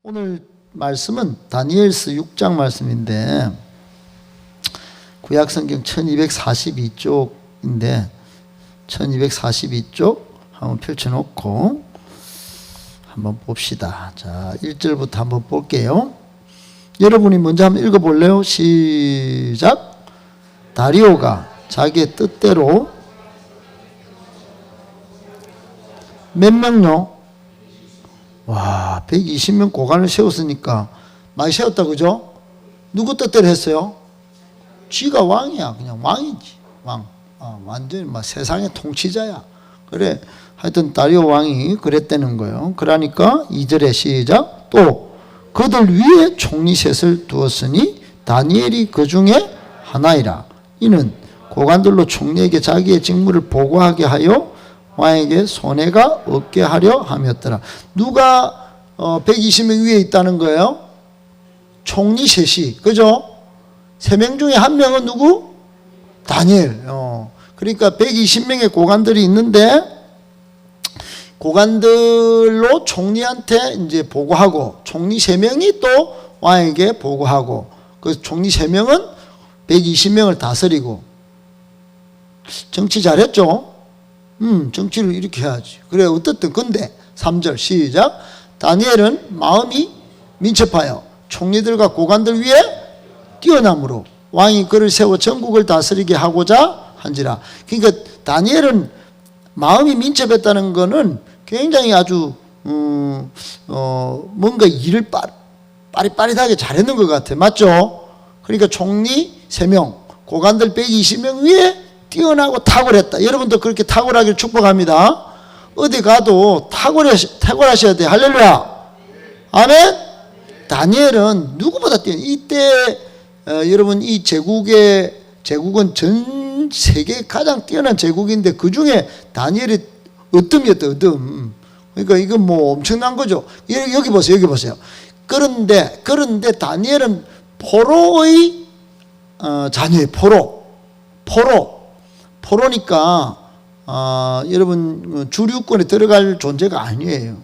오늘 말씀은 다니엘서 6장 말씀인데 구약성경 1242쪽인데 1242쪽 한번 펼쳐놓고 한번 봅시다. 자, 1절부터 한번 볼게요. 여러분이 먼저 한번 읽어볼래요? 시작. 다리오가 자기의 뜻대로 몇 명요? 와, 120명 고관을 세웠으니까 많이 세웠다, 그죠? 누구 뜻대로 했어요? 쥐가 왕이야. 그냥 왕이지. 왕. 완전히 막 세상의 통치자야. 그래. 하여튼 다리오 왕이 그랬다는 거예요. 그러니까 2절에 시작. 또 그들 위에 총리 셋을 두었으니 다니엘이 그 중에 하나이라. 이는 고관들로 총리에게 자기의 직무를 보고하게 하여 왕에게 손해가 없게 하려 함이었더라. 누가 120명 위에 있다는 거예요? 총리 셋이. 그죠? 3명 중에 1명은 누구? 다니엘. 그러니까 120명의 고관들이 있는데 고관들로 총리한테 이제 보고하고 총리 3명이 또 왕에게 보고하고 그 총리 3명은 120명을 다스리고 정치 잘했죠? 정치를 이렇게 해야지. 그래, 어떻든 근데 3절 시작. 다니엘은 마음이 민첩하여 총리들과 고관들 위에 뛰어남으로 왕이 그를 세워 전국을 다스리게 하고자 한지라. 그러니까 다니엘은 마음이 민첩했다는 거는 굉장히 아주 뭔가 일을 빠릿빠릿하게 잘했는 것 같아. 맞죠? 그러니까 총리 3명, 고관들 120명 위에 뛰어나고 탁월했다. 여러분도 그렇게 탁월하기를 축복합니다. 어디 가도 탁월하셔야 돼. 할렐루야. 아멘. 다니엘은 누구보다 뛰어나. 이때 여러분 이 제국은 전 세계 가장 뛰어난 제국인데 그 중에 다니엘이 으뜸이었다. 으뜸. 그러니까 이건 뭐 엄청난 거죠. 여기 보세요. 여기 보세요. 그런데 다니엘은 포로의 자녀예요. 포로니까 여러분 주류권에 들어갈 존재가 아니에요.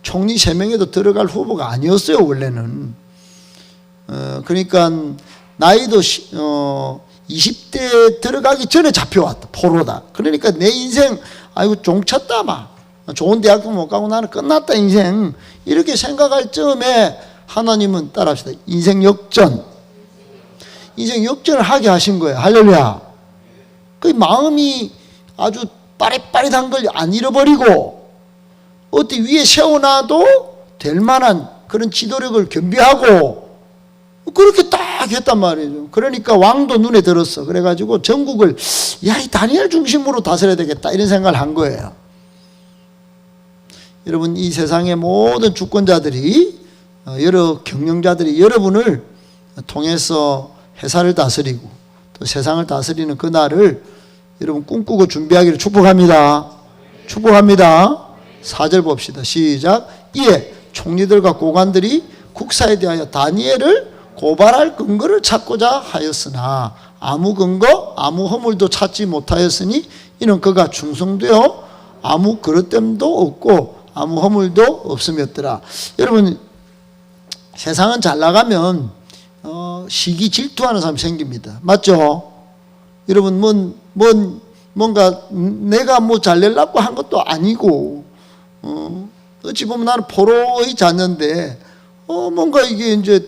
총리 3명에도 들어갈 후보가 아니었어요. 원래는. 그러니까 나이도 20대 들어가기 전에 잡혀왔다. 포로다. 그러니까 내 인생 아이고 종쳤다 막 좋은 대학도 못 가고 나는 끝났다 인생 이렇게 생각할 즈음에 하나님은 따라합시다. 인생 역전을 하게 하신 거예요. 할렐루야. 그 마음이 아주 빠릿빠릿한 걸 안 잃어버리고 어디 위에 세워놔도 될 만한 그런 지도력을 겸비하고 그렇게 딱 했단 말이에요. 그러니까 왕도 눈에 들었어. 그래가지고 전국을 야, 이 다니엘 중심으로 다스려야 되겠다 이런 생각을 한 거예요. 여러분 이 세상의 모든 주권자들이 여러 경영자들이 여러분을 통해서 회사를 다스리고 또 세상을 다스리는 그날을 여러분 꿈꾸고 준비하기를 축복합니다. 축복합니다. 4절 봅시다. 시작. 이에 총리들과 고관들이 국사에 대하여 다니엘을 고발할 근거를 찾고자 하였으나 아무 근거 아무 허물도 찾지 못하였으니 이는 그가 충성되어 아무 그릇됨도 없고 아무 허물도 없음이었더라. 여러분 세상은 잘 나가면 시기 질투하는 사람이 생깁니다. 맞죠? 여러분 뭔가 내가 뭐 잘내려고 한 것도 아니고 어찌 보면 나는 포로의 자녀인데 뭔가 이게 이제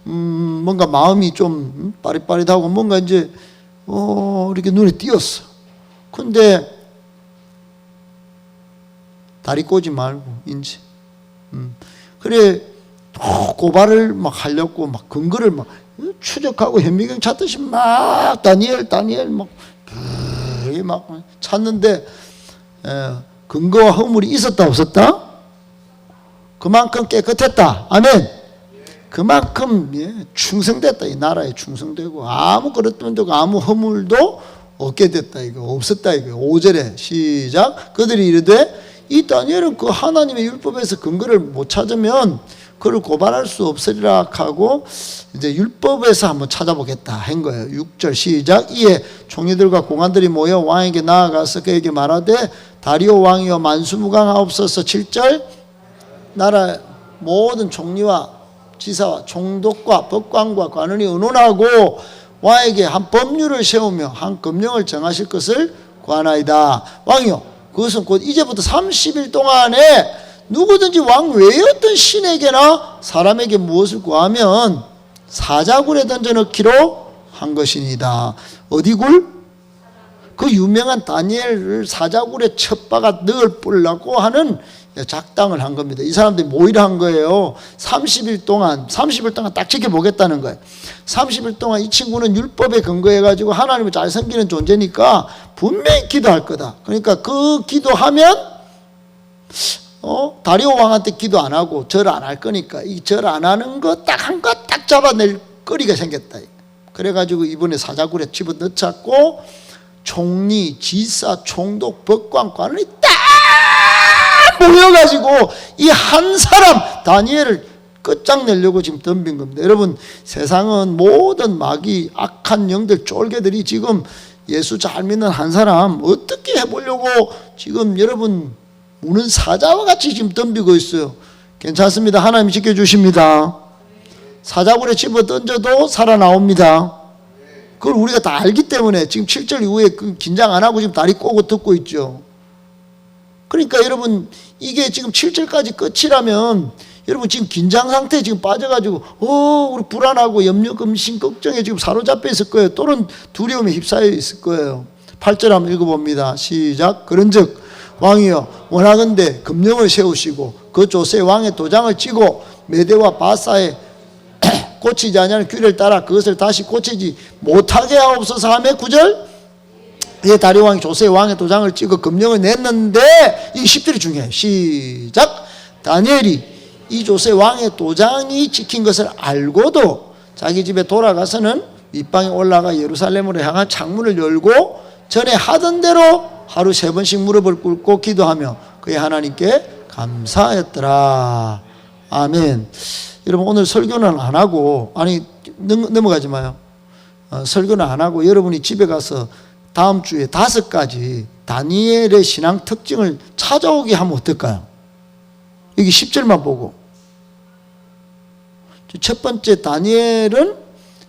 뭔가 마음이 좀 빠릿빠릿하고 뭔가 이제 이렇게 눈에 띄었어. 근데 다리 꼬지 말고 이제 그래 고발을 막 하려고 막 근거를 막 추적하고 현미경 찾듯이 막 다니엘 막 찾는데 근거와 허물이 있었다 없었다? 그만큼 깨끗했다. 아멘. 그만큼 충성됐다. 이 나라에 충성되고 아무 그릇됨도 아무 허물도 없게 됐다. 이거 없었다. 이거 5절에 시작. 그들이 이르되 이 다니엘은 그 하나님의 율법에서 근거를 못 찾으면 그를 고발할 수 없으리라 하고 이제 율법에서 한번 찾아보겠다 한 거예요. 6절 시작. 이에 총리들과 공관들이 모여 왕에게 나아가서 그에게 말하되 다리오 왕이여 만수무강하옵소서. 7절 나라 모든 총리와 지사와 총독과 법관과 관원이 의논하고 왕에게 한 법률을 세우며 한 금령을 정하실 것을 구하나이다. 왕이요, 그것은 곧 이제부터 30일 동안에 누구든지 왕 외의 어떤 신에게나 사람에게 무엇을 구하면 사자굴에 던져넣기로 한 것이니다. 어디 굴? 그 유명한 다니엘을 사자굴에 첩박아 넣을 뿔라고 하는 작당을 한 겁니다. 이 사람들이 모의를 한 거예요. 30일 동안 딱 지켜보겠다는 거예요. 30일 동안 이 친구는 율법에 근거해가지고 하나님을 잘 섬기는 존재니까 분명히 기도할 거다. 그러니까 그 기도하면 다리오 왕한테 기도 안 하고 절 안 할 거니까 이 절 안 하는 거 딱 한 거 딱 잡아낼 거리가 생겼다. 그래가지고 이번에 사자굴에 집어넣자고 총리, 지사, 총독, 법관, 관원이 딱 모여가지고 이 한 사람 다니엘을 끝장내려고 지금 덤빈 겁니다. 여러분, 세상은 모든 마귀, 악한 영들, 쫄개들이 지금 예수 잘 믿는 한 사람 어떻게 해보려고 지금 여러분 우는 사자와 같이 지금 덤비고 있어요. 괜찮습니다. 하나님이 지켜주십니다. 사자굴에 집어 던져도 살아나옵니다. 그걸 우리가 다 알기 때문에 지금 7절 이후에 긴장 안 하고 지금 다리 꼬고 듣고 있죠. 그러니까 여러분, 이게 지금 7절까지 끝이라면 여러분 지금 긴장 상태에 지금 빠져가지고 우리 불안하고 염려, 금신, 걱정에 지금 사로잡혀 있을 거예요. 또는 두려움에 휩싸여 있을 거예요. 8절 한번 읽어봅니다. 시작. 그런즉 왕이여 원하건대 금령을 세우시고 그 조세 왕의 도장을 찍고 메대와 바사의 고치지 아니하는 규례를 따라 그것을 다시 고치지 못하게 하옵소서 하며 9절 다리오 왕이 조세 왕의 도장을 찍어 금령을 냈는데 이 10절이 중요해요. 시작. 다니엘이 이 조세 왕의 도장이 찍힌 것을 알고도 자기 집에 돌아가서는 윗방에 올라가 예루살렘으로 향한 창문을 열고 전에 하던 대로 하루 3번씩 무릎을 꿇고 기도하며 그의 하나님께 감사했더라. 아멘. 여러분, 오늘 설교는 안 하고, 넘어가지 마요. 설교는 안 하고 여러분이 집에 가서 다음 주에 5가지 다니엘의 신앙 특징을 찾아오게 하면 어떨까요? 여기 10절만 보고. 첫 번째, 다니엘은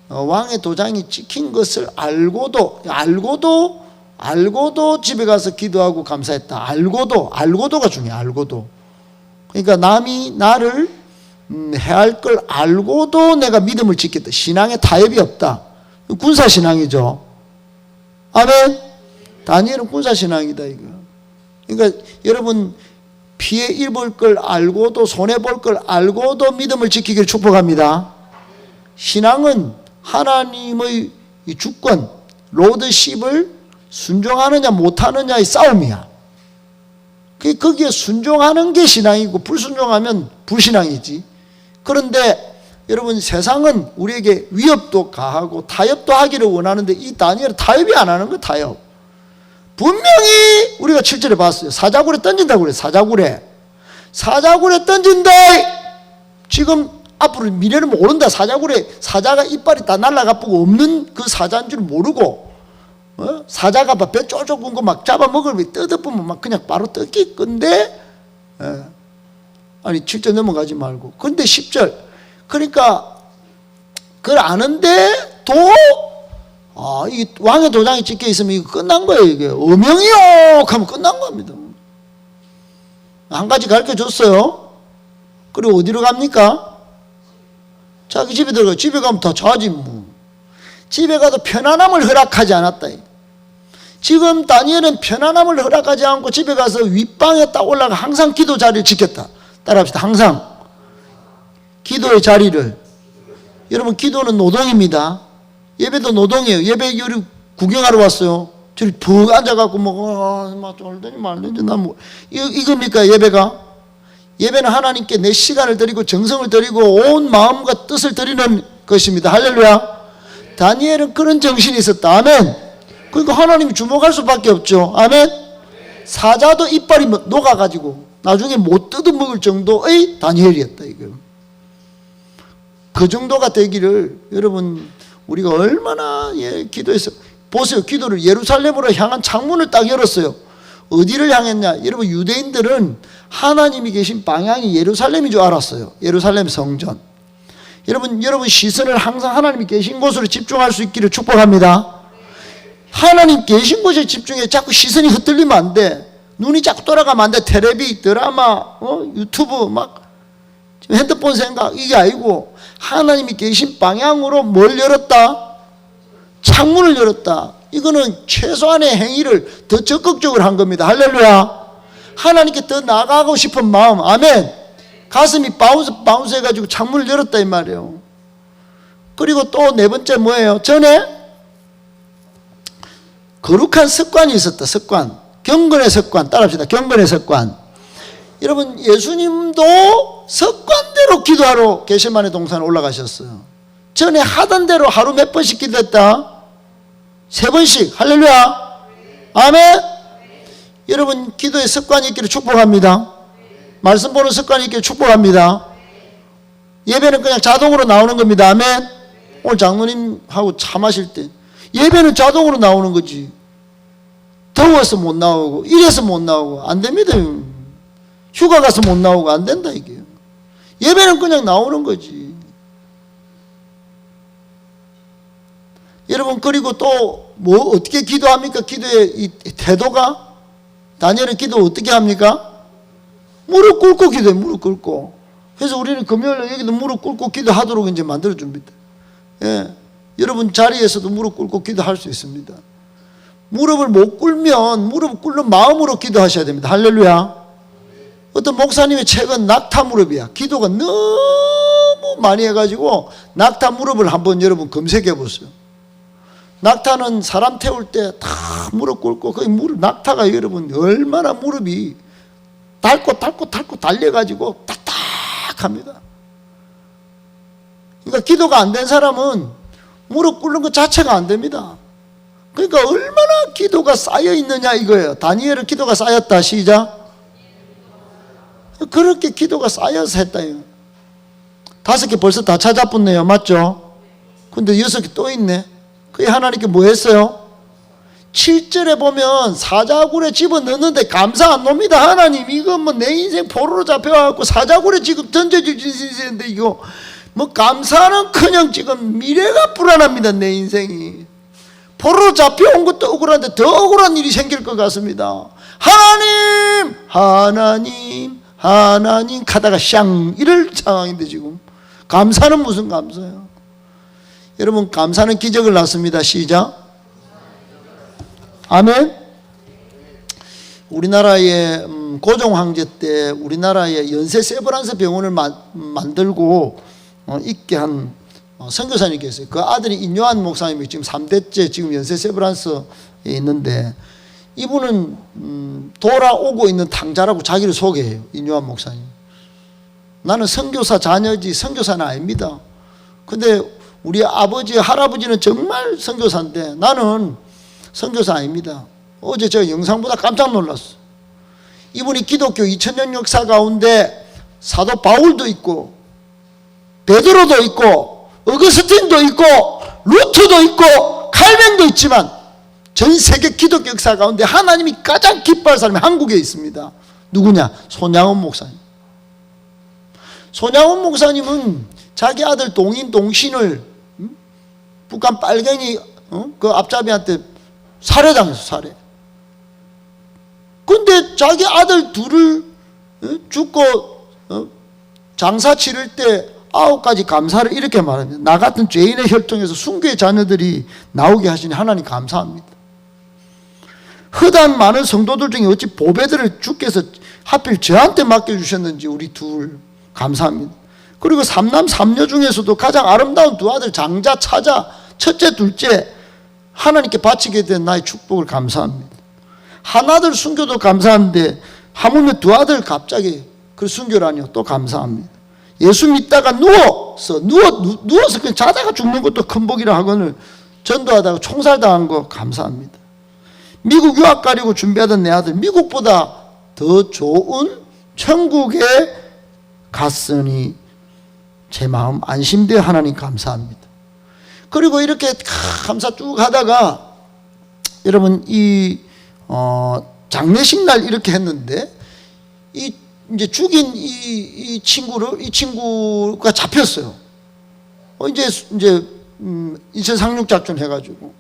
왕의 도장이 찍힌 것을 알고도 집에 가서 기도하고 감사했다. 알고도가 중요해. 알고도. 그러니까 남이 나를 해할 걸 알고도 내가 믿음을 지켰다. 신앙에 타협이 없다. 군사신앙이죠. 아멘. 다니엘은 군사신앙이다 이거. 그러니까 여러분, 피해 입을 걸 알고도, 손해볼 걸 알고도 믿음을 지키기를 축복합니다. 신앙은 하나님의 주권, 로드십을 순종하느냐 못하느냐의 싸움이야. 거기에 순종하는 게 신앙이고 불순종하면 불신앙이지. 그런데 여러분, 세상은 우리에게 위협도 가하고 타협도 하기를 원하는데 이 다니엘은 타협이 안 하는 거예요. 타협. 분명히 우리가 7절에 봤어요. 사자굴에 던진다고 그래요. 사자굴에 던진다. 지금 앞으로 미래는 모른다. 사자가 이빨이 다 날아가고 없는 그 사자인 줄 모르고, 사자가 막 배 쫄쫄 군 거 막 잡아먹을 뜯어보면 막 그냥 바로 뜯기 건데, 7절 넘어가지 말고. 근데 10절. 그러니까 그걸 아는데 이 왕의 도장이 찍혀 있으면 이거 끝난 거예요. 이게 어명이요 하면 끝난 겁니다. 한 가지 가르쳐 줬어요. 그리고 어디로 갑니까? 자기 집에 들어가. 집에 가면 다 자지 뭐. 집에 가도 편안함을 허락하지 않았다. 지금 다니엘은 편안함을 허락하지 않고 집에 가서 윗방에 딱 올라가 항상 기도 자리를 지켰다. 따라합시다. 항상 기도의 자리를. 여러분, 기도는 노동입니다. 예배도 노동이에요. 예배 요리 구경하러 왔어요. 저리 푹 앉아갖고 쫄더니 말든지 이겁니까 예배가? 예배는 하나님께 내 시간을 드리고 정성을 드리고 온 마음과 뜻을 드리는 것입니다. 할렐루야. 다니엘은 그런 정신이 있었다. 아멘. 그러니까 하나님이 주목할 수밖에 없죠. 아멘. 사자도 이빨이 녹아가지고 나중에 못 뜯어먹을 정도의 다니엘이었다. 이거. 그 정도가 되기를 여러분, 우리가 얼마나 기도해서 보세요. 기도를 예루살렘으로 향한 창문을 딱 열었어요. 어디를 향했냐? 여러분, 유대인들은 하나님이 계신 방향이 예루살렘인 줄 알았어요. 예루살렘 성전. 여러분 시선을 항상 하나님이 계신 곳으로 집중할 수 있기를 축복합니다. 하나님 계신 곳에 집중해. 자꾸 시선이 흩날리면 안 돼. 눈이 자꾸 돌아가면 안 돼. 텔레비, 드라마, 유튜브, 막 핸드폰 생각, 이게 아니고 하나님이 계신 방향으로 뭘 열었다? 창문을 열었다. 이거는 최소한의 행위를 더 적극적으로 한 겁니다. 할렐루야. 하나님께 더 나아가고 싶은 마음. 아멘. 가슴이 바운스 해가지고 창문을 열었다 이 말이에요. 그리고 또 네 번째 뭐예요? 전에 거룩한 습관이 있었다. 습관. 경건의 습관. 따라합시다. 경건의 습관. 여러분, 예수님도 습관대로 기도하러 겟세마네 동산에 올라가셨어요. 전에 하던 대로 하루 몇 번씩 기도했다? 3번씩. 할렐루야. 아멘. 여러분, 기도의 습관이 있기를 축복합니다. 말씀 보는 습관이 있기를 축복합니다. 예배는 그냥 자동으로 나오는 겁니다. 아멘. 오늘 장로님하고 차 마실 때 예배는 자동으로 나오는 거지. 더워서 못 나오고 이래서 못 나오고 안 됩니다. 휴가 가서 못 나오고 안 된다 이게. 예배는 그냥 나오는 거지. 여러분, 그리고 또 뭐 어떻게 기도합니까? 기도의 이 태도가, 다니엘은 기도 어떻게 합니까? 무릎 꿇고 기도해. 무릎 꿇고. 그래서 우리는 금요일에 여기도 무릎 꿇고 기도하도록 이제 만들어 줍니다. 예. 여러분 자리에서도 무릎 꿇고 기도할 수 있습니다. 무릎을 못 꿇으면 무릎 꿇는 마음으로 기도하셔야 됩니다. 할렐루야. 어떤 목사님의 책은 낙타 무릎이야. 기도가 너무 많이 해가지고 낙타 무릎을 한번 여러분 검색해 보세요. 낙타는 사람 태울 때 다 무릎 꿇고, 그 무릎, 낙타가 여러분 얼마나 무릎이 닳고 달려가지고 딱딱합니다. 그러니까 기도가 안 된 사람은 무릎 꿇는 것 자체가 안 됩니다. 그러니까 얼마나 기도가 쌓여 있느냐 이거예요. 다니엘은 기도가 쌓였다. 시작. 그렇게 기도가 쌓여서 했다. 5개 벌써 다 찾아붙네요. 맞죠? 근데 6개 또 있네. 그게 하나님께 뭐 했어요? 7절에 보면 사자굴에 집어넣는데 감사 안 놉니다. 하나님, 이거 뭐 내 인생 포로로 잡혀갖고 사자굴에 지금 던져주시는데 이거 뭐 감사는 그냥 지금 미래가 불안합니다. 내 인생이 포로로 잡혀온 것도 억울한데 더 억울한 일이 생길 것 같습니다. 하나님 가다가 샹 이럴 상황인데 지금 감사는 무슨 감사예요? 여러분, 감사는 기적을 낳습니다. 시작. 아멘. 우리나라의 고종 황제 때 우리나라의 연세 세브란스 병원을 만들고 있게 한 선교사님이 계세요. 그 아들이 인요한 목사님이 지금 3대째 지금 연세 세브란스에 있는데, 이분은 돌아오고 있는 탕자라고 자기를 소개해요. 인요한 목사님. 나는 선교사 자녀지 선교사는 아닙니다. 근데 우리 아버지 할아버지는 정말 선교사인데 나는 선교사 아닙니다. 어제 제가 영상 보다 깜짝 놀랐어. 이분이 기독교 2000년 역사 가운데 사도 바울도 있고 베드로도 있고 어거스틴도 있고 루트도 있고 칼뱅도 있지만 전 세계 기독교 역사 가운데 하나님이 가장 기뻐할 사람이 한국에 있습니다. 누구냐? 손양원 목사님. 손양원 목사님은 자기 아들 동신을 북한 빨갱이 그 앞잡이한테 살해당했어. 살해. 근데 자기 아들 둘을 죽고 장사 치를 때 9가지 감사를 이렇게 말합니다. 나 같은 죄인의 혈통에서 순교의 자녀들이 나오게 하시니 하나님 감사합니다. 허다한 많은 성도들 중에 어찌 보배들을 주께서 하필 저한테 맡겨주셨는지 우리 둘 감사합니다. 그리고 3남 3녀 중에서도 가장 아름다운 2 아들 장자, 차자, 첫째, 둘째 하나님께 바치게 된 나의 축복을 감사합니다. 하나들 순교도 감사한데 하물며 2 아들 갑자기 그 순교라니요. 또 감사합니다. 예수 믿다가 누워서 그냥 자다가 죽는 것도 큰 복이라 하거늘 전도하다가 총살당한 거 감사합니다. 미국 유학 가려고 준비하던 내 아들 미국보다 더 좋은 천국에 갔으니 제 마음 안심되어 하나님 감사합니다. 그리고 이렇게 감사 쭉 하다가 여러분 이 장례식 날 이렇게 했는데 이제 죽인 이 친구가 잡혔어요. 이제 인체 상륙 작전 해가지고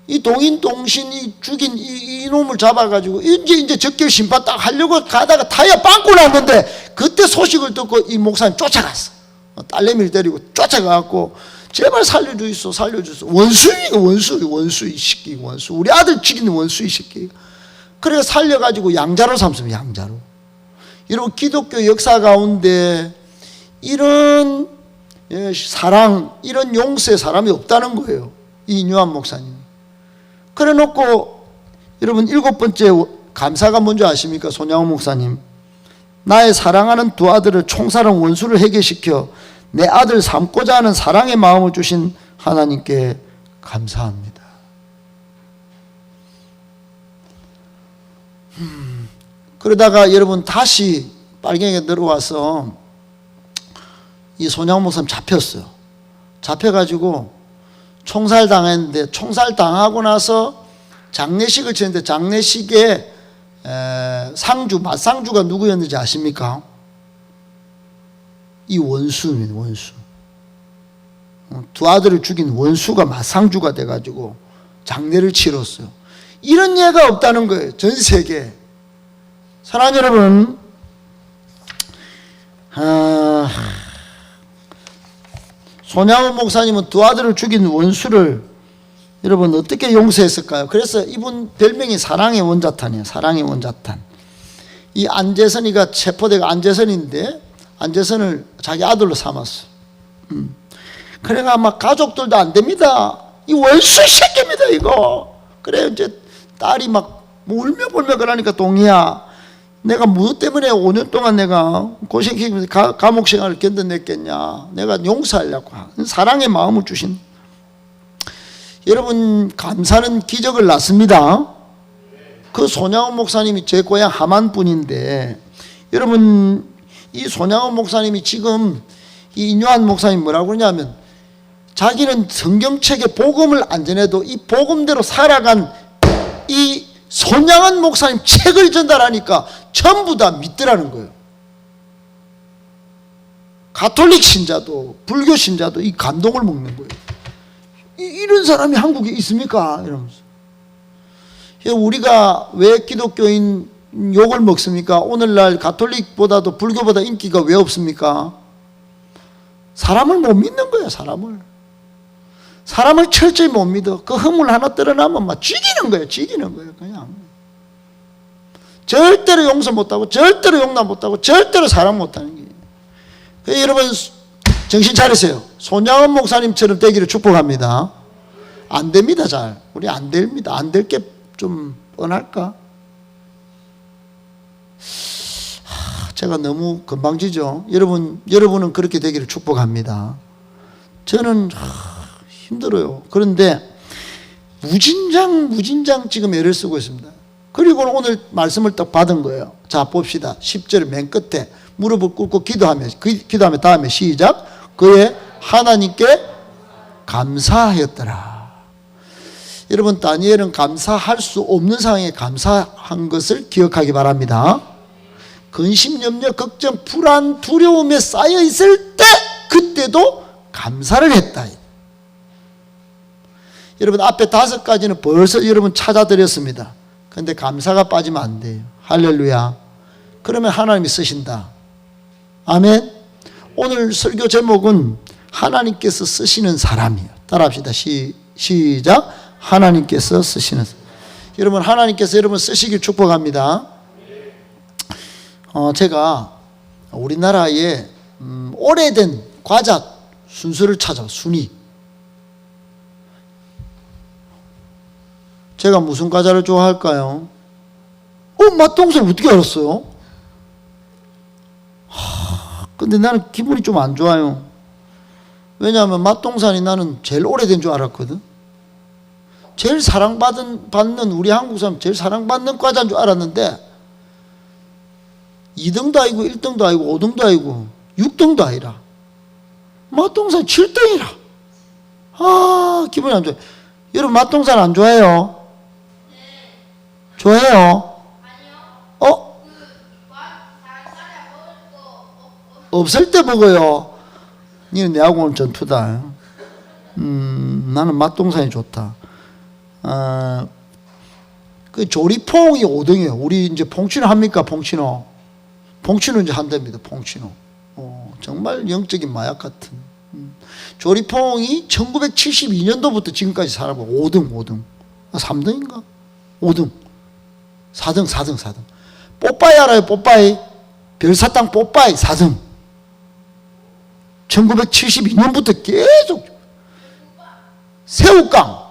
이 동인동신이 죽인 이 놈을 잡아가지고 이제 적결 심판 딱 하려고 가다가 타이어 빵꾸 났는데 그때 소식을 듣고 이 목사님 쫓아갔어. 딸내미를 데리고 쫓아가갖고 제발 살려주이소. 원수이가 원수 이 새끼 원수. 우리 아들 죽인 원수 이 새끼. 그래서 살려가지고 양자로 삼습니다. 양자로. 여러분 기독교 역사 가운데 이런 사랑, 이런 용서의 사람이 없다는 거예요. 이인유한 목사님. 그래 놓고 여러분 7번째 감사가 뭔지 아십니까? 손양호 목사님. 나의 사랑하는 두 아들을 총살한 원수를 해결시켜 내 아들 삼고자 하는 사랑의 마음을 주신 하나님께 감사합니다. 그러다가 여러분 다시 빨갱이가 들어와서 이 손양호 목사님 잡혔어요. 잡혀가지고 총살 당했는데 총살 당하고 나서 장례식을 치는데 장례식에 맞상주가 누구였는지 아십니까? 이 원수입니다. 원수. 두 아들을 죽인 원수가 맞상주가 돼가지고 장례를 치렀어요. 이런 예가 없다는 거예요. 전 세계에. 사랑하는 여러분, 손양호 목사님은 두 아들을 죽인 원수를 여러분 어떻게 용서했을까요? 그래서 이분 별명이 사랑의 원자탄이에요. 사랑의 원자탄. 이 안재선이가 체포되고 안재선인데 안재선을 자기 아들로 삼았어. 그래가 막 가족들도 안 됩니다. 이 원수 새끼입니다 이거. 그래 이제 딸이 막 울며 불며 그러니까 동희야, 내가 무엇 때문에 5년 동안 내가 고생시키면서 감옥 생활을 견뎌냈겠냐. 내가 용서하려고. 사랑의 마음을 주신. 여러분 감사는 기적을 낳습니다. 그 손양호 목사님이 제 고향 함안 분인데 여러분 이 손양호 목사님이 지금 이 인유한 목사님이 뭐라고 그러냐면 자기는 성경책에 복음을 안 전해도 이 복음대로 살아간 이 손양원 목사님 책을 전달하니까 전부 다 믿더라는 거예요. 가톨릭 신자도 불교 신자도 이 감동을 먹는 거예요. 이런 사람이 한국에 있습니까? 이러면서. 우리가 왜 기독교인 욕을 먹습니까? 오늘날 가톨릭보다도 불교보다 인기가 왜 없습니까? 사람을 못 믿는 거예요. 사람을 철저히 못 믿어. 그 허물 하나 드러나면 막 죽이는 거예요. 그냥. 절대로 용서 못하고 절대로 용납 못하고 절대로 사랑 못하는 게. 그래서 여러분 정신 차리세요. 손양원 목사님처럼 되기를 축복합니다. 안 됩니다. 잘. 우리 안 됩니다. 안 될 게 좀 뻔할까? 제가 너무 건방지죠. 여러분은 그렇게 되기를 축복합니다. 저는 힘들어요. 그런데 무진장 지금 애를 쓰고 있습니다. 그리고 오늘 말씀을 딱 받은 거예요. 자 봅시다. 10절 맨 끝에 무릎을 꿇고 기도하며 다음에 시작. 그의 하나님께 감사하였더라. 여러분 다니엘은 감사할 수 없는 상황에 감사한 것을 기억하기 바랍니다. 근심, 염려, 걱정, 불안, 두려움에 쌓여 있을 때 그때도 감사를 했다. 여러분 앞에 5가지는 벌써 여러분 찾아드렸습니다. 그런데 감사가 빠지면 안 돼요. 할렐루야. 그러면 하나님이 쓰신다. 아멘. 오늘 설교 제목은 하나님께서 쓰시는 사람이에요. 따라합시다. 시작. 하나님께서 쓰시는 사람. 여러분 하나님께서 여러분 쓰시길 축복합니다. 제가 우리나라의 오래된 과자 순서를 찾아 순위. 제가 무슨 과자를 좋아할까요? 맛동산 어떻게 알았어요? 근데 나는 기분이 좀 안 좋아요. 왜냐하면 맛동산이 나는 제일 오래된 줄 알았거든. 제일 사랑받는 우리 한국 사람 제일 사랑받는 과자인 줄 알았는데 2등도 아니고 1등도 아니고 5등도 아니고 6등도 아니라 맛동산 7등이라. 기분이 안 좋아요. 여러분 맛동산 안 좋아해요? 좋아해요? 없을 때 먹어요. 니는 내하고 오늘 전투다. 나는 맛동산이 좋다. 그 조리퐁이 5등이에요. 우리 이제 봉치노 합니까? 봉치노 이제 한답니다. 봉치노. 정말 영적인 마약 같은. 조리퐁이 1972년도부터 지금까지 살아보고 5등. 3등인가? 5등. 4등. 뽀빠이 알아요? 뽀빠이. 별사탕 뽀빠이 4등. 1972년부터 계속. 새우깡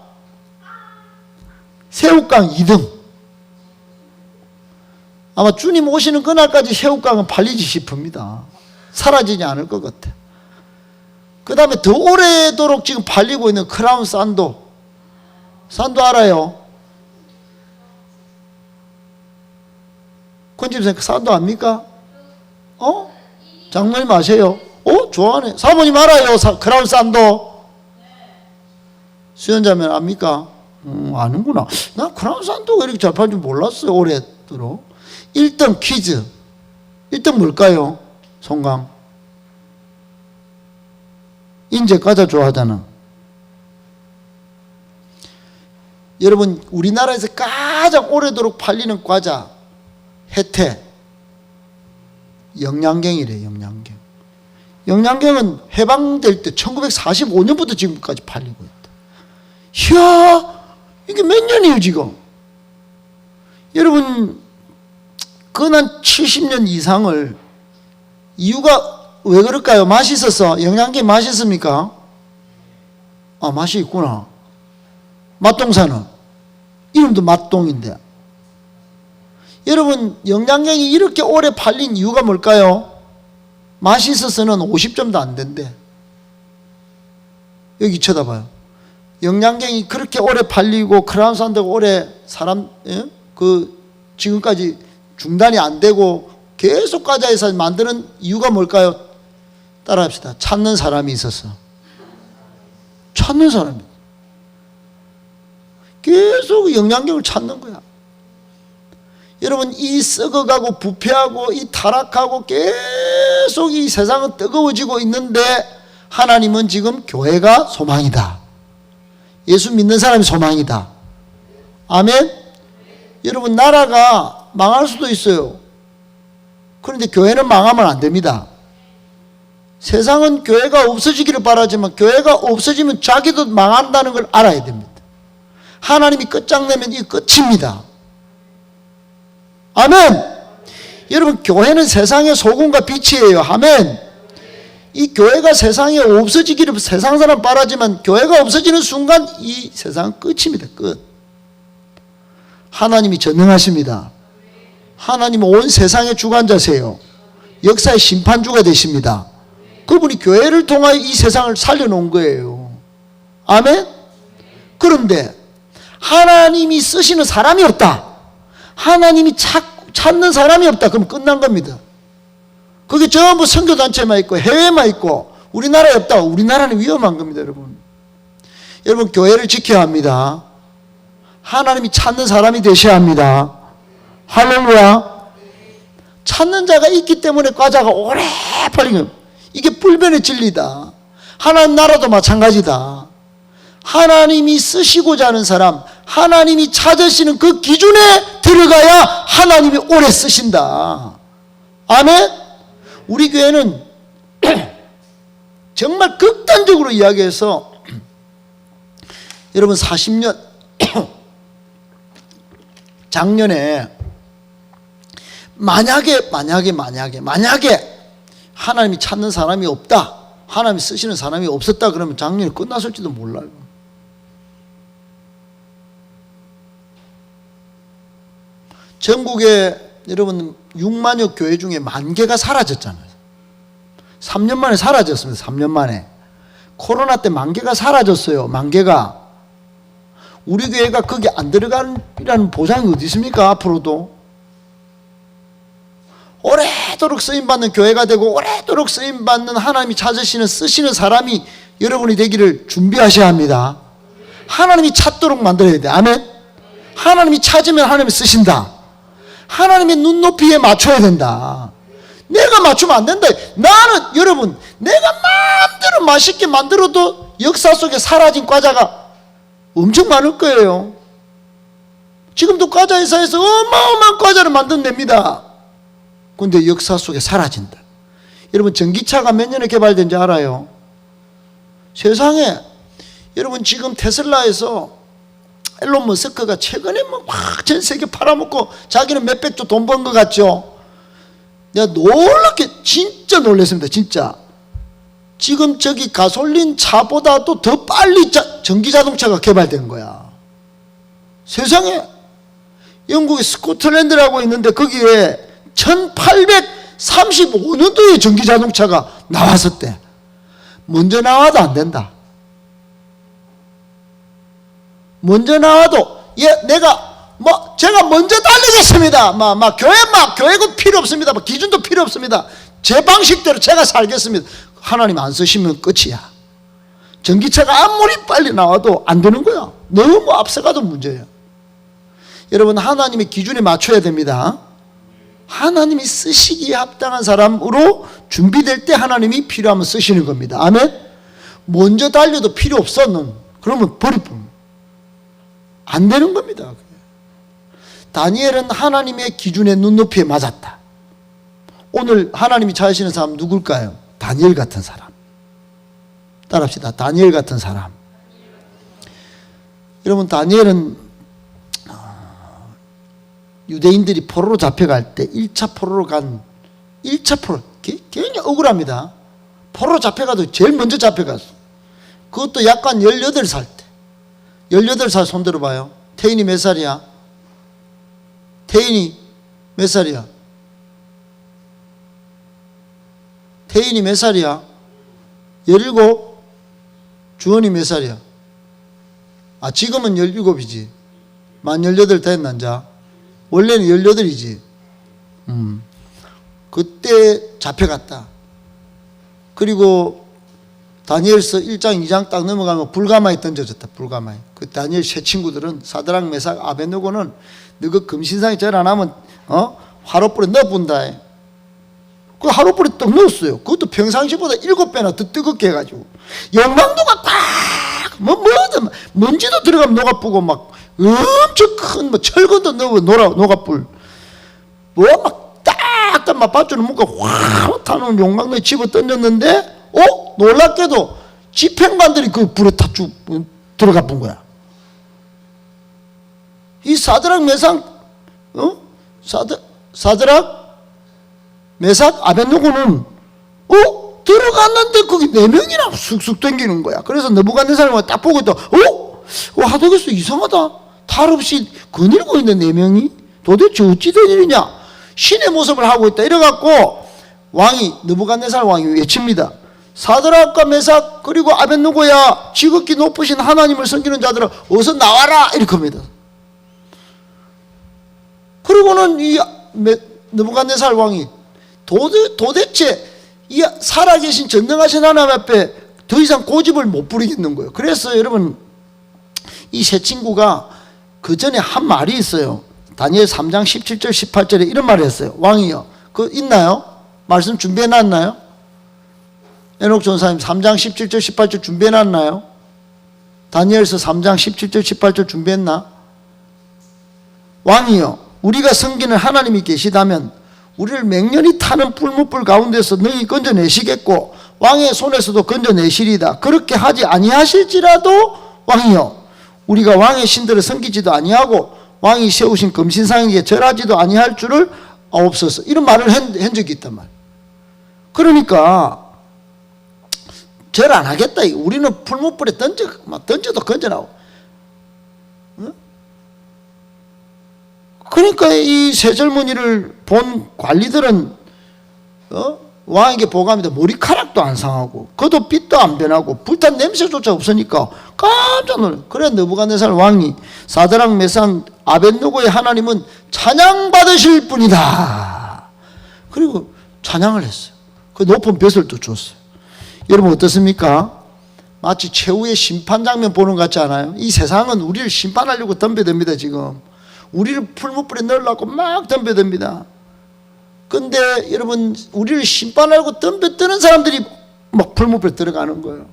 2등. 아마 주님 오시는 그날까지 새우깡은 팔리지 싶습니다. 사라지지 않을 것 같아. 그 다음에 더 오래도록 지금 팔리고 있는 크라운 산도 알아요? 권집생 산도 압니까? 장로님 아세요? 좋아하네. 사모님 알아요? 크라운 산도? 수연자면 압니까? 아는구나. 나 크라운 산도가 이렇게 잘 파는 줄 몰랐어요. 오래도록. 1등 퀴즈. 1등 뭘까요? 송강. 인제 과자 좋아하잖아. 여러분, 우리나라에서 가장 오래도록 팔리는 과자 혜태 영양갱이래요. 영양갱은 해방될 때 1945년부터 지금까지 팔리고 있다. 이야, 이게 몇 년이에요 지금. 여러분, 근한 70년 이상을, 이유가 왜 그럴까요? 맛이 있어서. 영양갱 맛있습니까? 맛이 있구나. 맛동산은 이름도 맛동인데. 여러분, 영양갱이 이렇게 오래 팔린 이유가 뭘까요? 맛이 있어서는 50점도 안 된대. 여기 쳐다봐요. 영양갱이 그렇게 오래 팔리고 크라운 산도가 오래 지금까지 중단이 안 되고 계속 과자에서 만드는 이유가 뭘까요? 따라합시다. 찾는 사람이 있었어. 찾는 사람이. 계속 영양갱을 찾는 거야. 여러분, 이 썩어가고 부패하고 이 타락하고 계속 이 세상은 뜨거워지고 있는데 하나님은 지금 교회가 소망이다. 예수 믿는 사람이 소망이다. 아멘? 여러분, 나라가 망할 수도 있어요. 그런데 교회는 망하면 안 됩니다. 세상은 교회가 없어지기를 바라지만 교회가 없어지면 자기도 망한다는 걸 알아야 됩니다. 하나님이 끝장내면 이게 끝입니다. 아멘. 여러분, 교회는 세상의 소금과 빛이에요. 아멘. 이 교회가 세상에 없어지기를 세상 사람 바라지만 교회가 없어지는 순간 이 세상은 끝입니다. 끝. 하나님이 전능하십니다. 하나님은 온 세상의 주관자세요. 역사의 심판주가 되십니다. 그분이 교회를 통하여 이 세상을 살려놓은 거예요. 아멘. 그런데 하나님이 쓰시는 사람이 없다. 하나님이 찾는 사람이 없다. 그럼 끝난 겁니다. 그게 전부 선교단체만 있고 해외만 있고 우리나라에 없다. 우리나라는 위험한 겁니다. 여러분, 교회를 지켜야 합니다. 하나님이 찾는 사람이 되셔야 합니다. 할렐루야. 찾는 자가 있기 때문에 과자가 오래 팔린 겁니다. 이게 불변의 진리다. 하나님 나라도 마찬가지다. 하나님이 쓰시고자 하는 사람, 하나님이 찾으시는 그 기준에 들어가야 하나님이 오래 쓰신다. 아멘. 우리 교회는 정말 극단적으로 이야기해서 여러분 40년 작년에 만약에 하나님이 찾는 사람이 없다, 하나님이 쓰시는 사람이 없었다 그러면 작년에 끝났을지도 몰라요. 전국에 여러분 6만여 교회 중에 10,000개가 사라졌잖아요. 3년 만에 사라졌습니다. 3년 만에. 코로나 때 10,000개가 사라졌어요. 10,000개가. 우리 교회가 거기 안 들어가는 보장이 어디 있습니까? 앞으로도. 오래도록 쓰임받는 교회가 되고 오래도록 쓰임받는 하나님이 찾으시는 쓰시는 사람이 여러분이 되기를 준비하셔야 합니다. 하나님이 찾도록 만들어야 돼. 아멘. 하나님이 찾으면 하나님이 쓰신다. 하나님의 눈높이에 맞춰야 된다. 내가 맞추면 안 된다. 나는 여러분 내가 마음대로 맛있게 만들어도 역사 속에 사라진 과자가 엄청 많을 거예요. 지금도 과자 회사에서 어마어마한 과자를 만들어냅니다. 그런데 역사 속에 사라진다. 여러분 전기차가 몇 년에 개발된지 알아요? 세상에 여러분 지금 테슬라에서 앨런 머스크가 최근에 막 전 세계 팔아먹고 자기는 몇백조 돈 번 것 같죠? 내가 놀랍게 진짜 놀랐습니다. 진짜 지금 저기 가솔린 차보다도 더 빨리 전기자동차가 개발된 거야. 세상에 영국의 스코틀랜드라고 있는데 거기에 1835년도에 전기자동차가 나왔었대. 먼저 나와도 안 된다. 먼저 나와도 제가 먼저 달리겠습니다. 교회고 필요 없습니다. 기준도 필요 없습니다. 제 방식대로 제가 살겠습니다. 하나님 안 쓰시면 끝이야. 전기차가 아무리 빨리 나와도 안 되는 거야. 너무 앞서가도 문제예요. 여러분 하나님의 기준에 맞춰야 됩니다. 하나님이 쓰시기에 합당한 사람으로 준비될 때 하나님이 필요하면 쓰시는 겁니다. 아멘. 먼저 달려도 필요 없어. 그러면 버릴 뿐. 안 되는 겁니다. 다니엘은 하나님의 기준의 눈높이에 맞았다. 오늘 하나님이 찾으시는 사람 누굴까요? 다니엘 같은 사람. 따라합시다. 다니엘 같은 사람. 여러분 다니엘은 유대인들이 포로로 잡혀갈 때 1차 포로로 1차 포로 굉장히 억울합니다. 포로로 잡혀가도 제일 먼저 잡혀갔어. 그것도 약간 18살 때. 18살 손 들어봐요. 태인이 몇 살이야? 태인이 몇 살이야? 태인이 몇 살이야? 17? 주원이 몇 살이야? 지금은 17이지. 만 18 된 남자. 원래는 18이지. 그때 잡혀갔다. 그리고 다니엘서 1장 2장 딱 넘어가면 불가마에 던져졌다. 불가마에. 그 다니엘 세 친구들은 사드락 메삭 아벳느고는 너가 금신상에 절 안 하면 화롯불에 넣어본다. 그 화롯불에 떡 넣었어요. 그것도 평상시보다 7배나 더 뜨겁게 해가지고 영광도가 딱 뭐든 먼지도 들어가면 녹아쁘고 막 엄청 큰 철근도 넣어 녹아불 딱딱 막 밧줄을 묶어 확 타는 용광로에 집어 던졌는데 놀랍게도 집행관들이 그 불에 다 쭉 들어가 본 거야. 이 사드락 메삭 사드락 메삭 아벳느고는 들어갔는데 거기 4명이나 쑥쑥 땡기는 거야. 그래서 느부갓네살이 딱 보고 있다. 하도게스 이상하다. 탈 없이 거닐고 있는 4명이 도대체 어찌 된 일이냐. 신의 모습을 하고 있다. 이래갖고 왕이 느부갓네살 왕이 외칩니다. 사드락과 메삭 그리고 아벳느고야, 지극히 높으신 하나님을 섬기는 자들아 어서 나와라, 이렇게 합니다. 그리고는 이 느부갓네살 왕이 도대체 이 살아계신 전능하신 하나님 앞에 더 이상 고집을 못 부리겠는 거예요. 그래서 여러분 이 세 친구가 그 전에 한 말이 있어요. 다니엘 3장 17절 18절에 이런 말을 했어요. 왕이요, 그 있나요? 말씀 준비해 놨나요? 에녹 전사님 3장 17절 18절 준비해 놨나요? 다니엘서 3장 17절 18절 준비했나? 왕이요, 우리가 섬기는 하나님이 계시다면 우리를 맹렬히 타는 뿔무불 가운데서 능히 건져내시겠고 왕의 손에서도 건져내시리다. 그렇게 하지 아니하실지라도 왕이요, 우리가 왕의 신들을 섬기지도 아니하고 왕이 세우신 금신상에게 절하지도 아니할 줄을 아옵소서. 이런 말을 한 적이 있단 말이에요. 그러니까 절 안 하겠다. 우리는 풀무불에 던져도 건져나오고. 그러니까 이 세 젊은이를 본 관리들은 왕에게 보고합니다. 머리카락도 안 상하고 겉옷빛도 안 변하고 불탄 냄새조차 없으니까 깜짝 놀라요. 그래 느부갓네살 왕이 사드락 메삭 아벳느고의 하나님은 찬양받으실 분이다. 그리고 찬양을 했어요. 그 높은 벼슬 또 줬어요. 여러분 어떻습니까? 마치 최후의 심판 장면 보는 것 같지 않아요? 이 세상은 우리를 심판하려고 덤벼듭니다. 지금 우리를 풀무불에 넣으려고 막 덤벼듭니다. 근데 여러분 우리를 심판하고 덤벼뜨는 사람들이 막 풀무불에 들어가는 거예요.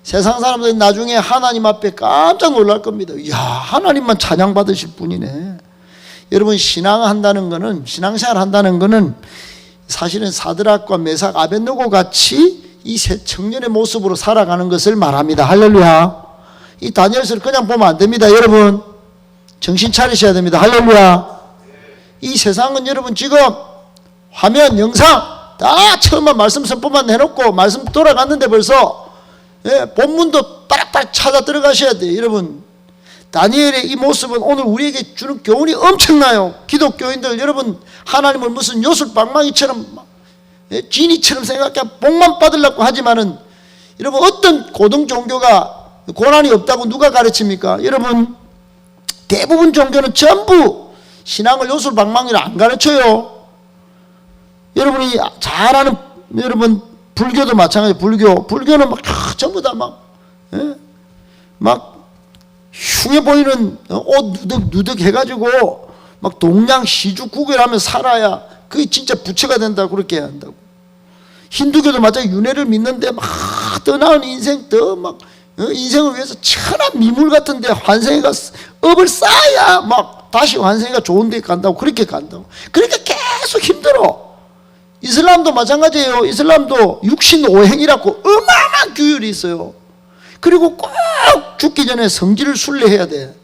세상 사람들이 나중에 하나님 앞에 깜짝 놀랄 겁니다. 이야, 하나님만 찬양받으실 분이네. 여러분 신앙한다는 거는, 신앙생활 한다는 거는 사실은 사드락과 메삭 아벳느고 같이 이 새 청년의 모습으로 살아가는 것을 말합니다. 할렐루야. 이 다니엘서를 그냥 보면 안 됩니다. 여러분 정신 차리셔야 됩니다. 할렐루야. 이 세상은 여러분 지금 화면 영상 다 처음만 말씀 선포만 해놓고 말씀 돌아갔는데 벌써 본문도 빠락빠락 찾아 들어가셔야 돼요. 여러분 다니엘의 이 모습은 오늘 우리에게 주는 교훈이 엄청나요. 기독교인들 여러분 하나님을 무슨 요술방망이처럼 지니처럼 생각해 복만 받으려고 하지만은 여러분 어떤 고등 종교가 고난이 없다고 누가 가르칩니까? 여러분 대부분 종교는 전부 신앙을 요술방망이로 안 가르쳐요. 여러분이 잘 아는 여러분 불교도 마찬가지. 불교는 막 전부 다 막 흉해 보이는 옷 누득 해가지고 막 동양 시주 구별하며 살아야 그게 진짜 부처가 된다고 그렇게 해야 한다고. 힌두교도 마찬가지. 윤회를 믿는데 막 떠나온 인생 인생을 위해서 천한 미물 같은데 환생회가 업을 쌓아야 막 다시 환생회가 좋은 데 간다고 그렇게 간다고. 그러니까 계속 힘들어. 이슬람도 마찬가지예요. 이슬람도 육신 오행이라고 어마어마한 규율이 있어요. 그리고 꼭 죽기 전에 성지를 순례해야 돼.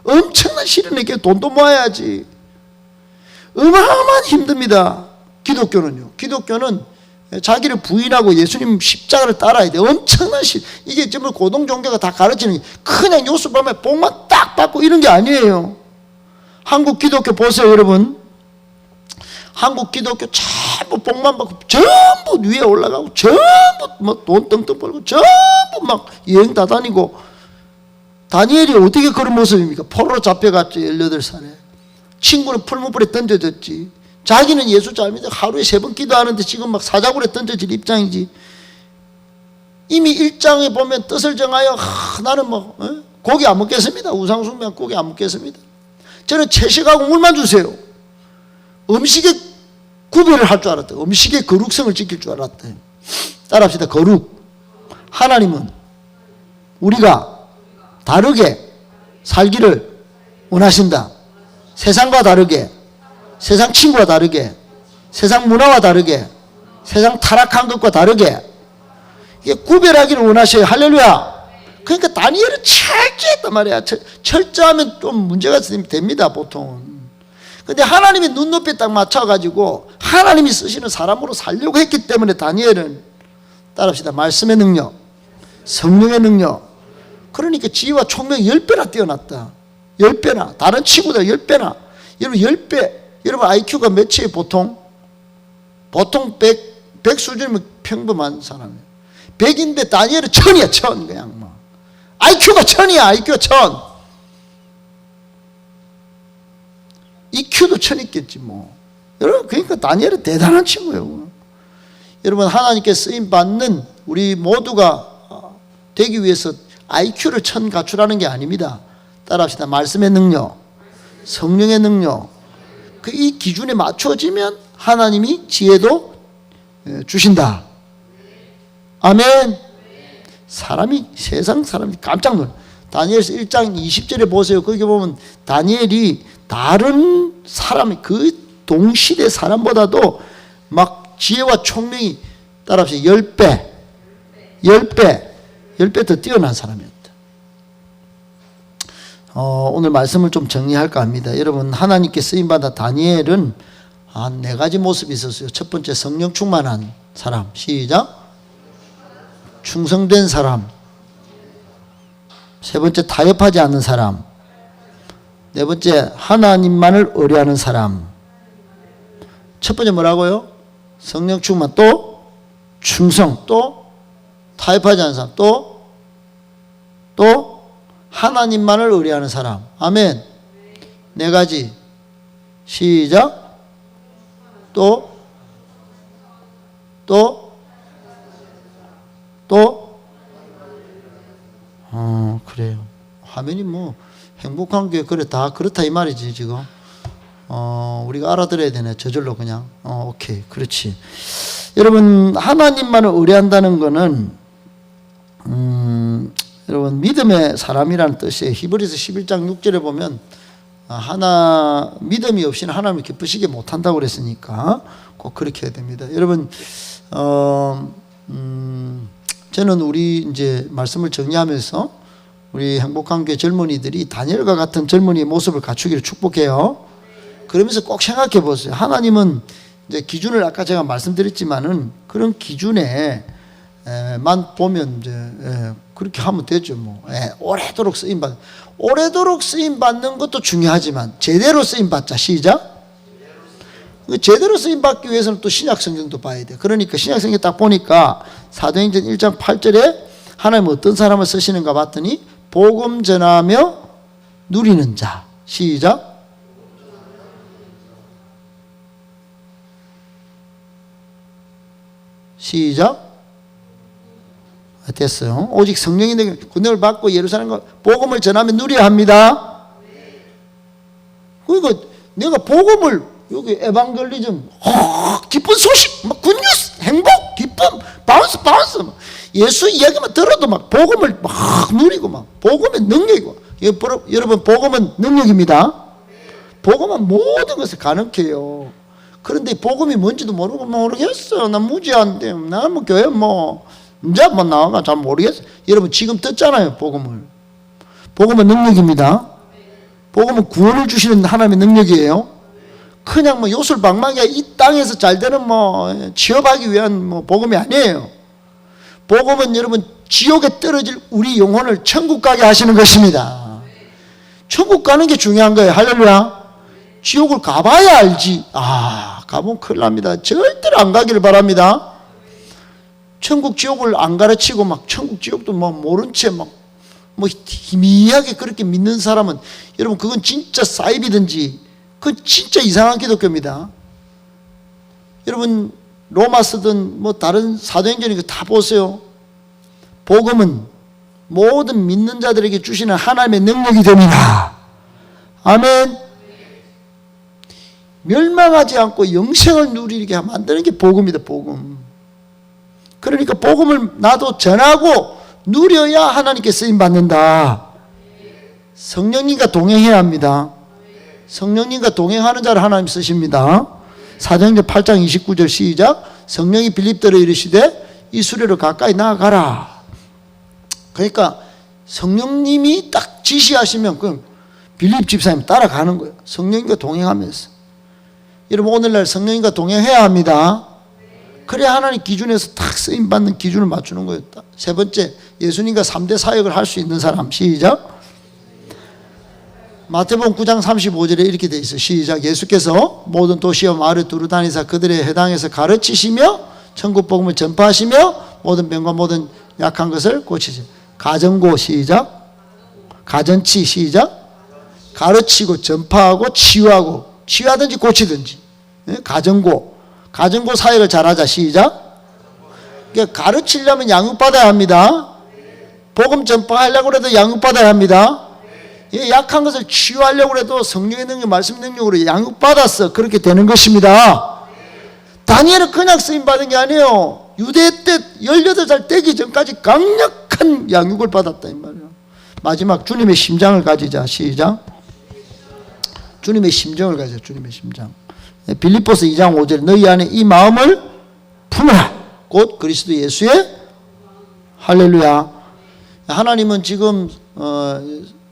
엄청난 시련에게 돈도 모아야지. 어마어마한 힘듭니다. 기독교는요. 기독교는 자기를 부인하고 예수님 십자가를 따라야 돼. 엄청난 이게 전부 고등 종교가 다 가르치는 게 그냥 요술밤에 복만 딱 받고 이런 게 아니에요. 한국 기독교 보세요, 여러분. 한국 기독교 전부 복만 받고 전부 위에 올라가고 전부 뭐 돈 떵떵 벌고 전부 막 여행 다 다니고. 다니엘이 어떻게 그런 모습입니까? 포로로 잡혀갔죠. 18살에 친구는 풀무불에 던져졌지. 자기는 예수 잘 믿어 하루에 3번 기도하는데 지금 막 사자굴에 던져질 입장이지. 이미 1장에 보면 뜻을 정하여 나는 고기 안 먹겠습니다. 우상숭배한 고기 안 먹겠습니다. 저는 채식하고 물만 주세요. 음식의 구별을 할 줄 알았다. 음식의 거룩성을 지킬 줄 알았다. 따라합시다. 거룩. 하나님은 우리가 다르게 살기를 원하신다. 세상과 다르게, 세상 친구와 다르게, 세상 문화와 다르게, 세상 타락한 것과 다르게 이게 구별하기를 원하셔요. 할렐루야. 그러니까 다니엘은 철저했단 말이야. 철저하면 좀 문제가 됩니다, 보통. 근데 하나님이 눈높이에 딱 맞춰가지고 하나님이 쓰시는 사람으로 살려고 했기 때문에 다니엘은 따라합시다. 말씀의 능력, 성령의 능력. 그러니까 지혜와 총명이 10배나 뛰어났다. 10배나. 다른 친구들 10배나. 여러분 10배. 여러분 IQ가 몇이에요 보통? 보통 100 수준이면 평범한 사람이에요. 100인데 다니엘은 1000이야. 1000 그냥 막. IQ가 1000이야. IQ가 1000. EQ도 1000 있겠지 뭐. 여러분 그러니까 다니엘은 대단한 친구예요. 여러분 하나님께 쓰임 받는 우리 모두가 되기 위해서 IQ를 1000 갖추라는 게 아닙니다. 따라합시다. 말씀의 능력, 성령의 능력. 이 기준에 맞춰지면 하나님이 지혜도 주신다. 아멘. 세상 사람이 깜짝 놀라. 다니엘서 1장 20절에 보세요. 거기 보면 다니엘이 다른 사람, 그 동시대 사람보다도 막 지혜와 총명이 따라합시다. 10배 더 뛰어난 사람이었다. 오늘 말씀을 좀 정리할까 합니다. 여러분 하나님께 쓰임받아 다니엘은 4가지 모습이 있었어요. 첫 번째 성령 충만한 사람. 시작. 충성된 사람. 세 번째 타협하지 않는 사람. 네 번째 하나님만을 의뢰하는 사람. 첫 번째 뭐라고요? 성령 충만, 또 충성, 또 타협하지 않는 사람, 또 하나님만을 의뢰하는 사람. 아멘. 4가지. 시작. 또 그래요. 화면이 뭐 행복한 게 그래 다 그렇다 이 말이지 지금. 우리가 알아들어야 되네. 저절로 그냥. 오케이. 그렇지. 여러분, 하나님만을 의뢰한다는 거는, 여러분, 믿음의 사람이라는 뜻이에요. 히브리서 11장 6절에 보면, 믿음이 없이는 하나님을 기쁘시게 못한다고 그랬으니까 꼭 그렇게 해야 됩니다. 여러분, 저는 우리 이제 말씀을 정리하면서 우리 행복한 교회 젊은이들이 다니엘과 같은 젊은이의 모습을 갖추기를 축복해요. 그러면서 꼭 생각해 보세요. 하나님은 이제 기준을 아까 제가 말씀드렸지만은 그런 기준에만 보면 이제 그렇게 하면 되죠. 뭐 오래도록 쓰임 받. 오래도록 쓰임 받는 것도 중요하지만 제대로 쓰임 받자. 시작. 제대로 쓰임 받기 위해서는 또 신약 성경도 봐야 돼. 그러니까 신약 성경 딱 보니까 사도행전 1장 8절에 하나님은 어떤 사람을 쓰시는가 봤더니 복음 전하며 누리는 자. 시작. 시작. 됐어요. 오직 성령이 내게 권능을 받고 예루살렘과 복음을 전하며 누려야 합니다. 그러니까 내가 복음을 여기 에반겔리즘 기쁜 소식 막 굿뉴스 행복 기쁨 바운스 예수 이야기만 들어도 막 복음을 막 누리고 막 복음의 능력이고 여러분 복음은 능력입니다. 복음은 모든 것을 가능해요. 그런데 복음이 뭔지도 모르겠어. 나 무지한데 나 뭐 교회 뭐 이제 뭐 나와가 잘 모르겠어. 여러분 지금 듣잖아요. 복음은 능력입니다. 복음은 구원을 주시는 하나님의 능력이에요. 그냥 뭐 요술방망이가 이 땅에서 잘 되는 뭐 취업하기 위한 뭐 복음이 아니에요. 복음은 여러분 지옥에 떨어질 우리 영혼을 천국 가게 하시는 것입니다. 천국 가는 게 중요한 거예요. 할렐루야. 지옥을 가봐야 알지. 가보면 큰일 납니다. 절대로 안 가기를 바랍니다. 천국 지옥을 안 가르치고 막 천국 지옥도 뭐 모른 채 막 뭐 희미하게 그렇게 믿는 사람은 여러분 그건 진짜 사이비든지 그건 진짜 이상한 기독교입니다. 여러분 로마서든 뭐 다른 사도행전이고 다 보세요. 복음은 모든 믿는 자들에게 주시는 하나님의 능력이 됩니다. 아멘. 멸망하지 않고 영생을 누리게 만드는 게 복음이다. 복음. 그러니까 복음을 나도 전하고 누려야 하나님께 쓰임받는다. 성령님과 동행해야 합니다. 성령님과 동행하는 자를 하나님 쓰십니다. 사도행전 8장 29절 시작. 성령이 빌립더러 이르시되 이 수레로 가까이 나아가라. 그러니까 성령님이 딱 지시하시면 그럼 빌립 집사님 따라가는 거예요. 성령님과 동행하면서. 여러분 오늘날 성령님과 동행해야 합니다. 그래야 하나님 기준에서 딱 쓰임받는 기준을 맞추는 거예요. 세 번째, 예수님과 3대 사역을 할 수 있는 사람. 시작. 마태복음 9장 35절에 이렇게 돼 있어요. 시작. 예수께서 모든 도시와 마을에 두루 다니사 그들의 해당에서 가르치시며 천국 복음을 전파하시며 모든 병과 모든 약한 것을 고치시며. 가정고. 시작. 가정치. 시작. 가르치고 전파하고 치유하고 치유하든지 고치든지. 가정고. 가정고 사역을 잘하자. 시작. 그러니까 가르치려면 양육받아야 합니다. 복음 전파하려고 해도 양육받아야 합니다. 약한 것을 치유하려고 해도 성령의 능력, 말씀 능력으로 양육받았어. 그렇게 되는 것입니다. 다니엘은 그냥 쓰임받은 게 아니에요. 유대 때 18살 되기 전까지 강력한 양육을 받았다 이 말이에요. 마지막 주님의 심장을 가지자. 시작. 주님의 심정을 가지자. 주님의 심장. 빌립보서 2장 5절 너희 안에 이 마음을 품으라. 곧 그리스도 예수의 할렐루야. 하나님은 지금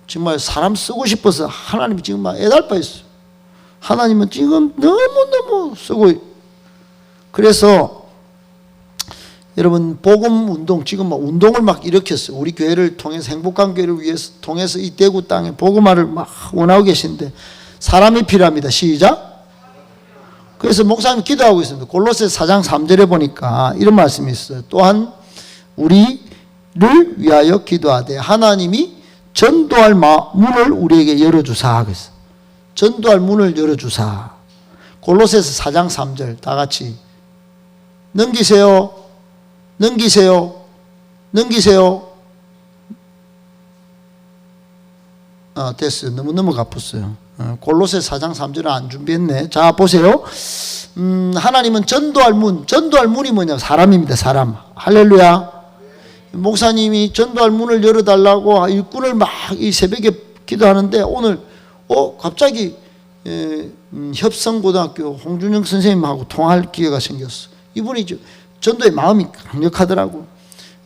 정말 사람 쓰고 싶어서 하나님이 지금 막 애달파 있어요. 하나님은 지금 너무너무 쓰고 그래서 여러분 복음 운동 지금 막 운동을 막 일으켰어요. 우리 교회를 통해서 행복한 교회를 위해서 통해서 이 대구 땅에 복음화를 막 원하고 계신데 사람이 필요합니다. 시작. 그래서 목사님 기도하고 있습니다. 골로새서 4장 3절에 보니까 이런 말씀이 있어요. 또한 우리를 위하여 기도하되 하나님이 전도할 문을 우리에게 열어주사. 그래서 전도할 문을 열어주사. 골로새서 4장 3절 다 같이 넘기세요. 넘기세요. 넘기세요. 됐어요. 너무 넘어가 봤어요. 골로새 4장 3절을 안 준비했네. 자, 보세요. 하나님은 전도할 문이 뭐냐? 사람입니다. 사람. 할렐루야. 목사님이 전도할 문을 열어달라고 일꾼을 막 이 새벽에 기도하는데 오늘 갑자기 협성고등학교 홍준영 선생님하고 통화할 기회가 생겼어. 이분이 전도의 마음이 강력하더라고.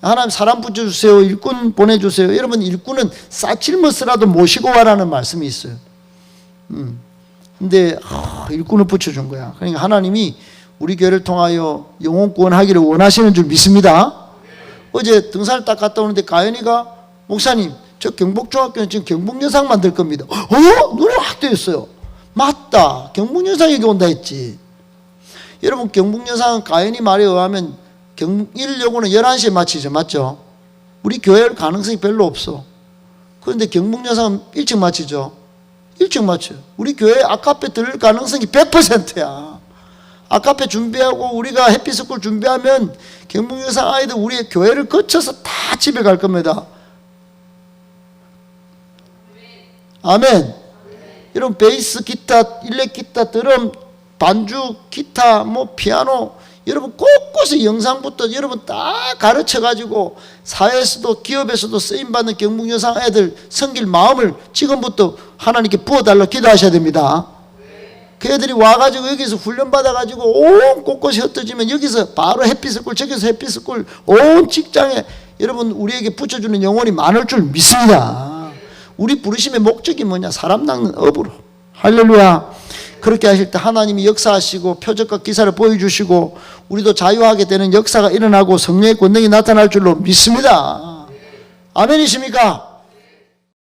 하나님 사람 붙여주세요. 일꾼 보내주세요. 여러분 일꾼은 싸칠머스라도 모시고 와라는 말씀이 있어요. 근데 일꾼을 붙여준 거야. 그러니까 하나님이 우리 교회를 통하여 영혼 구원하기를 원하시는 줄 믿습니다. 어제 등산을 딱 갔다 오는데 가연이가 목사님 저 경북중학교는 지금 경북여상 만들 겁니다. 눈에 확 뜨였어요. 맞다. 경북여상에게 온다 했지. 여러분 경북여상은 가연이 말에 의하면 경일여고는 11시에 마치죠. 맞죠? 우리 교회 가능성이 별로 없어. 그런데 경북여상은 일찍 마치죠. 일찍 마쳐요. 우리 교회 아카페 들을 가능성이 100%야. 아카페 준비하고 우리가 해피스쿨 준비하면 경북여상 아이들 우리의 교회를 거쳐서 다 집에 갈 겁니다. 아멘. 여러분 베이스, 기타, 일렉 기타, 드럼, 반주, 기타, 피아노 여러분 곳곳에 영상부터 여러분 다 가르쳐가지고 사회에서도 기업에서도 쓰임받는 경북여상 애들 섬길 마음을 지금부터 하나님께 부어달라 기도하셔야 됩니다. 그 애들이 와가지고 여기서 훈련받아가지고 온 곳곳이 흩어지면 여기서 바로 해피스쿨, 저기서 해피스쿨, 온 직장에 여러분 우리에게 붙여주는 영혼이 많을 줄 믿습니다. 우리 부르심의 목적이 뭐냐? 사람 낚는 업으로. 할렐루야. 그렇게 하실 때 하나님이 역사하시고 표적과 기사를 보여주시고 우리도 자유하게 되는 역사가 일어나고 성령의 권능이 나타날 줄로 믿습니다. 아멘이십니까?